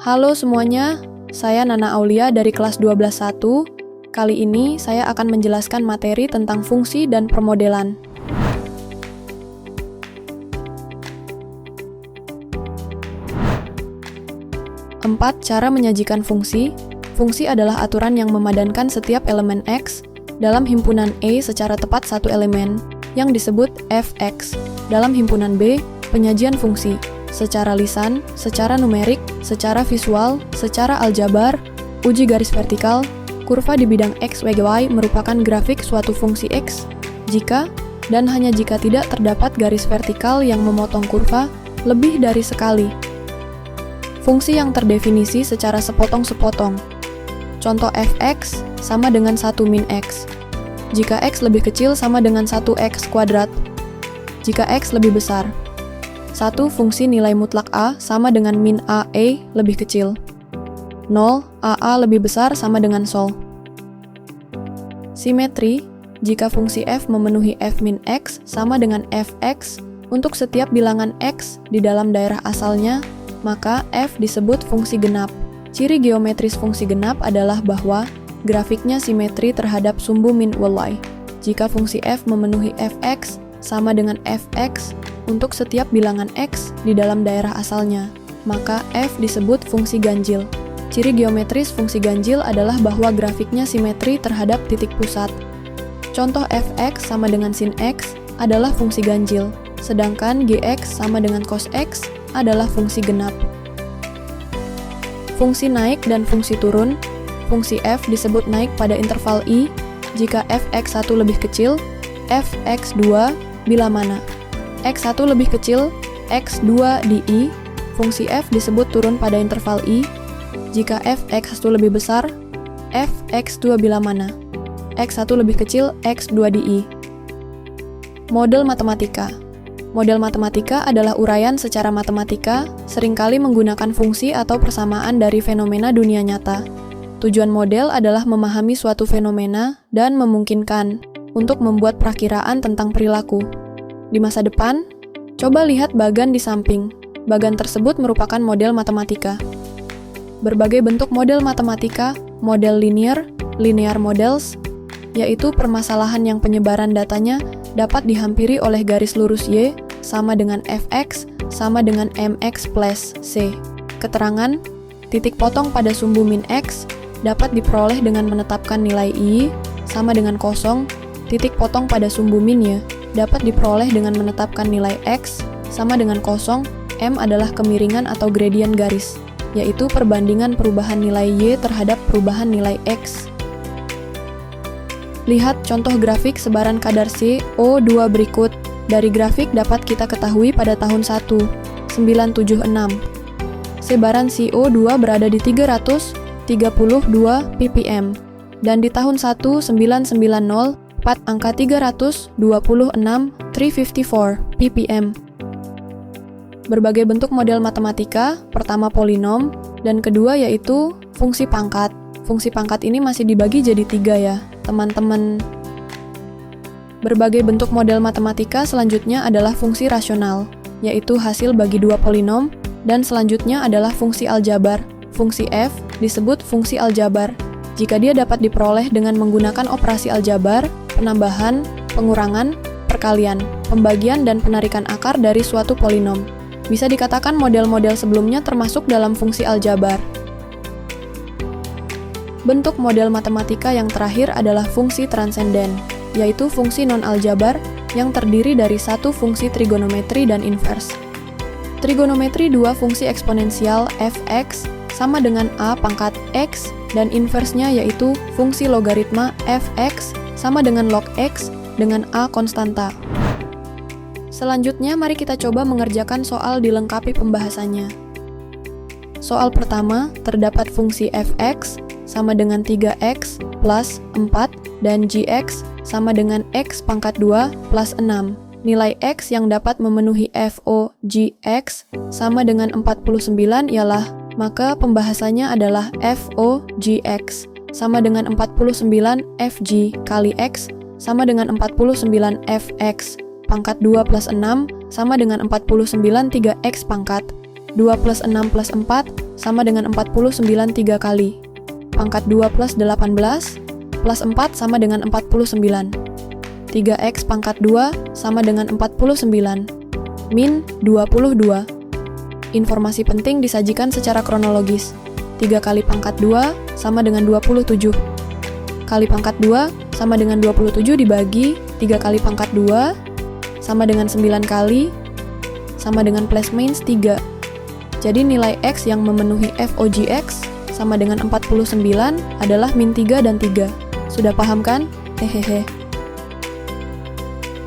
Halo semuanya, saya Nana Aulia dari kelas 12.1. Kali ini saya akan menjelaskan materi tentang fungsi dan permodelan. Empat cara menyajikan fungsi. Fungsi adalah aturan yang memadankan setiap elemen X dalam himpunan A secara tepat satu elemen, yang disebut fx. Dalam himpunan B, penyajian fungsi secara lisan, secara numerik, secara visual, secara aljabar, uji garis vertikal, kurva di bidang X, Y merupakan grafik suatu fungsi X jika dan hanya jika tidak terdapat garis vertikal yang memotong kurva lebih dari sekali. Fungsi yang terdefinisi secara sepotong-sepotong. Contoh fx sama dengan 1 min x. Jika x lebih kecil sama dengan 1x kuadrat. Jika x lebih besar. 1. Fungsi nilai mutlak A sama dengan min A lebih kecil. 0. AA lebih besar sama dengan sol. Simetri. Jika fungsi f memenuhi f min x sama dengan fx untuk setiap bilangan x di dalam daerah asalnya, maka f disebut fungsi genap. Ciri geometris fungsi genap adalah bahwa grafiknya simetri terhadap sumbu min y. Jika fungsi f memenuhi fx sama dengan fx untuk setiap bilangan x di dalam daerah asalnya, maka f disebut fungsi ganjil. Ciri geometris fungsi ganjil adalah bahwa grafiknya simetri terhadap titik pusat. Contoh fx sama dengan sin x adalah fungsi ganjil, sedangkan gx sama dengan cos x adalah fungsi genap. Fungsi naik dan fungsi turun. Fungsi f disebut naik pada interval i jika fx1 lebih kecil, fx2 bila mana x1 lebih kecil, x2 di i. Fungsi f disebut turun pada interval i jika fx1 lebih besar, fx2 bila mana x1 lebih kecil, x2 di i. Model matematika. Model matematika adalah uraian secara matematika, seringkali menggunakan fungsi atau persamaan dari fenomena dunia nyata. Tujuan model adalah memahami suatu fenomena dan memungkinkan untuk membuat perakiraan tentang perilaku. Di masa depan, coba lihat bagan di samping. Bagan tersebut merupakan model matematika. Berbagai bentuk model matematika, model linear models, yaitu permasalahan yang penyebaran datanya dapat dihampiri oleh garis lurus Y sama dengan fx sama dengan mx plus c. Keterangan, titik potong pada sumbu min x dapat diperoleh dengan menetapkan nilai i sama dengan kosong, titik potong pada sumbu min y dapat diperoleh dengan menetapkan nilai x sama dengan kosong, m adalah kemiringan atau gradien garis, yaitu perbandingan perubahan nilai y terhadap perubahan nilai x. Lihat contoh grafik sebaran kadar CO2 berikut. Dari grafik dapat kita ketahui pada tahun 1976, sebaran CO2 berada di 332 ppm, dan di tahun 1990, angka 354 ppm. Berbagai bentuk model matematika, pertama polinom, dan kedua yaitu fungsi pangkat. Fungsi pangkat ini masih dibagi jadi 3 ya, teman-teman. Berbagai bentuk model matematika selanjutnya adalah fungsi rasional, yaitu hasil bagi dua polinom, dan selanjutnya adalah fungsi aljabar. Fungsi f disebut fungsi aljabar jika dia dapat diperoleh dengan menggunakan operasi aljabar, penambahan, pengurangan, perkalian, pembagian, dan penarikan akar dari suatu polinom. Bisa dikatakan model-model sebelumnya termasuk dalam fungsi aljabar. Bentuk model matematika yang terakhir adalah fungsi transenden, yaitu fungsi non-aljabar yang terdiri dari satu fungsi trigonometri dan invers. Trigonometri dua fungsi eksponensial fx sama dengan a pangkat x, dan inversnya yaitu fungsi logaritma fx sama dengan log x dengan a konstanta. Selanjutnya mari kita coba mengerjakan soal dilengkapi pembahasannya. Soal pertama, terdapat fungsi fx sama dengan 3x plus 4 dan gx sama dengan x pangkat 2 plus 6. Nilai x yang dapat memenuhi FOGX sama dengan 49 ialah, maka pembahasannya adalah FOGX sama dengan 49 FG kali x sama dengan 49 fx pangkat 2 plus 6 sama dengan 49 3x pangkat 2 plus 6 plus 4 sama dengan 49 3 kali. Pangkat 2 plus 18 plus 4 sama dengan 49. 3x pangkat 2 sama dengan 49. Min 22. Informasi penting disajikan secara kronologis. 3 kali pangkat 2 sama dengan 27. Kali pangkat 2 sama dengan 27 dibagi 3 kali pangkat 2 sama dengan 9 kali sama dengan plus minus 3. Jadi nilai X yang memenuhi FOGX sama dengan 49 adalah min 3 dan 3. Sudah paham kan? Hehehe.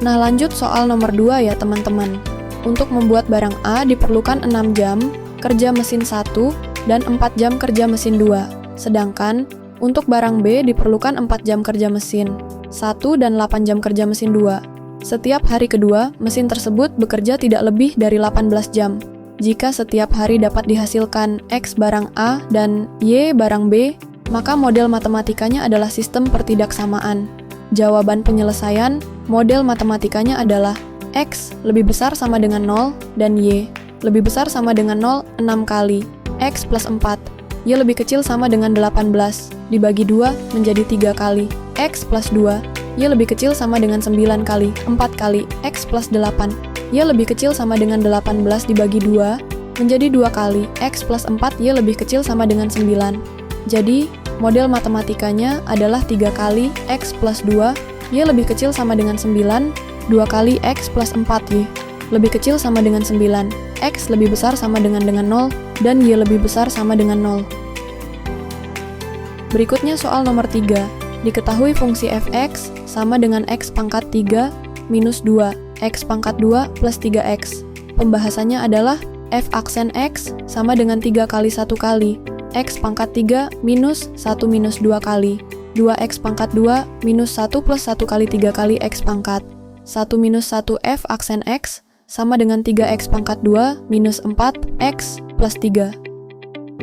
Nah lanjut soal nomor 2 ya teman-teman. Untuk membuat barang A diperlukan 6 jam kerja mesin 1 dan 4 jam kerja mesin 2. Sedangkan untuk barang B diperlukan 4 jam kerja mesin 1 dan 8 jam kerja mesin 2. Setiap hari kedua, mesin tersebut bekerja tidak lebih dari 18 jam. Jika setiap hari dapat dihasilkan X barang A dan Y barang B, maka model matematikanya adalah sistem pertidaksamaan. Jawaban penyelesaian model matematikanya adalah X lebih besar sama dengan 0 dan Y lebih besar sama dengan 0 6 kali. X plus 4, Y lebih kecil sama dengan 18, dibagi 2 menjadi 3 kali. X plus 2, Y lebih kecil sama dengan 9 kali, 4 kali. X plus 8, Y lebih kecil sama dengan 18 dibagi 2 menjadi 2 kali. X plus 4, Y lebih kecil sama dengan 9. Jadi, model matematikanya adalah 3 kali X plus 2, Y lebih kecil sama dengan 9, 2 kali X plus 4Y lebih kecil sama dengan 9, X lebih besar sama dengan 0, dan Y lebih besar sama dengan 0. Berikutnya soal nomor 3. Diketahui fungsi fx sama dengan x pangkat 3 minus 2, x pangkat 2 plus 3x. Pembahasannya adalah f aksen x sama dengan 3 kali 1 kali, x pangkat 3 minus 1 minus 2 kali, 2x pangkat 2 minus 1 plus 1 kali 3 kali x pangkat. 1 minus 1 f aksen x sama dengan 3x pangkat 2 minus 4x plus 3.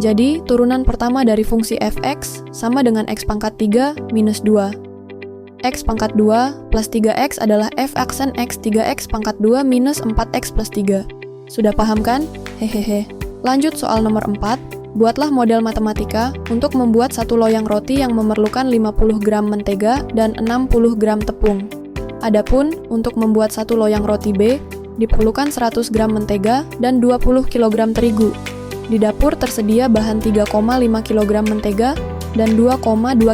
Jadi, turunan pertama dari fungsi fx sama dengan x pangkat 3 minus 2. X pangkat 2 plus 3x adalah f aksen x 3x pangkat 2 minus 4x plus 3. Sudah paham kan? Hehehe. Lanjut soal nomor 4. Buatlah model matematika untuk membuat satu loyang roti yang memerlukan 50 gram mentega dan 60 gram tepung. Adapun, untuk membuat satu loyang roti B, diperlukan 100 gram mentega dan 20 kg terigu. Di dapur tersedia bahan 3,5 kg mentega dan 2,2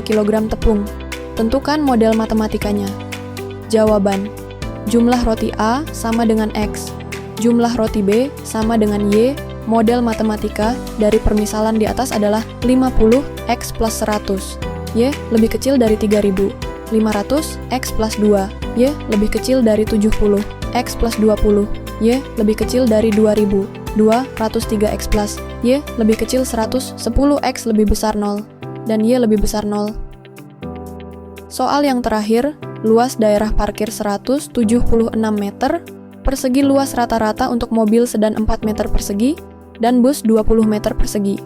kg tepung. Tentukan model matematikanya. Jawaban: jumlah roti A sama dengan X, jumlah roti B sama dengan Y. Model matematika dari permisalan di atas adalah 50 X plus 100, Y lebih kecil dari 3000, 500 X plus 2, Y lebih kecil dari 70, X plus 20, Y lebih kecil dari 2000, 203X plus, Y lebih kecil 100, 10X lebih besar 0, dan Y lebih besar 0. Soal yang terakhir, luas daerah parkir 176 meter persegi, luas rata-rata untuk mobil sedan 4 meter persegi, dan bus 20 meter persegi.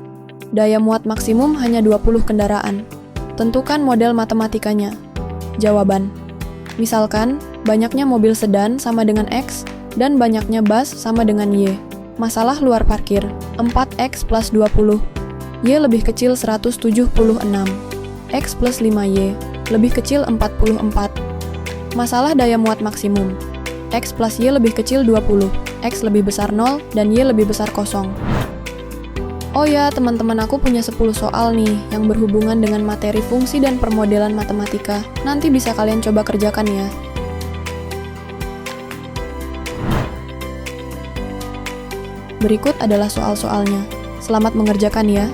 Daya muat maksimum hanya 20 kendaraan. Tentukan model matematikanya. Jawaban: misalkan, banyaknya mobil sedan sama dengan X, dan banyaknya bus sama dengan Y. Masalah luar parkir, 4X plus 20. Y lebih kecil 176. X plus 5Y, lebih kecil 44. Masalah daya muat maksimum, X plus Y lebih kecil 20, X lebih besar 0, dan Y lebih besar 0. Oh ya, teman-teman, aku punya 10 soal nih yang berhubungan dengan materi fungsi dan permodelan matematika. Nanti bisa kalian coba kerjakan ya. Berikut adalah soal-soalnya. Selamat mengerjakan ya.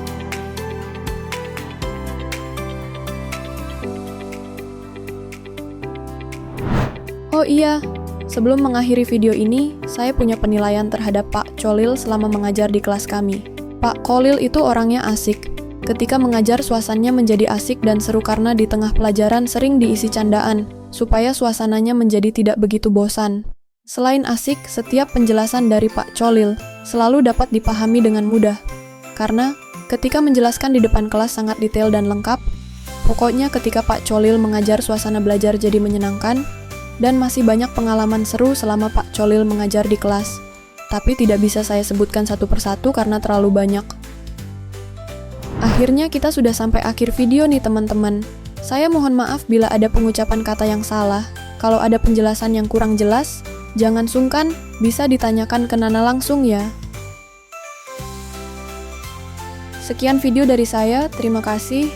Oh iya, sebelum mengakhiri video ini, saya punya penilaian terhadap Pak Cholil selama mengajar di kelas kami. Pak Cholil itu orangnya asik. Ketika mengajar, suasananya menjadi asik dan seru karena di tengah pelajaran sering diisi candaan, supaya suasananya menjadi tidak begitu bosan. Selain asik, setiap penjelasan dari Pak Cholil selalu dapat dipahami dengan mudah. Karena ketika menjelaskan di depan kelas sangat detail dan lengkap, pokoknya ketika Pak Cholil mengajar, suasana belajar jadi menyenangkan, dan masih banyak pengalaman seru selama Pak Cholil mengajar di kelas. Tapi tidak bisa saya sebutkan satu persatu karena terlalu banyak. Akhirnya kita sudah sampai akhir video nih teman-teman. Saya mohon maaf bila ada pengucapan kata yang salah. Kalau ada penjelasan yang kurang jelas, jangan sungkan, bisa ditanyakan ke Nana langsung ya. Sekian video dari saya, terima kasih.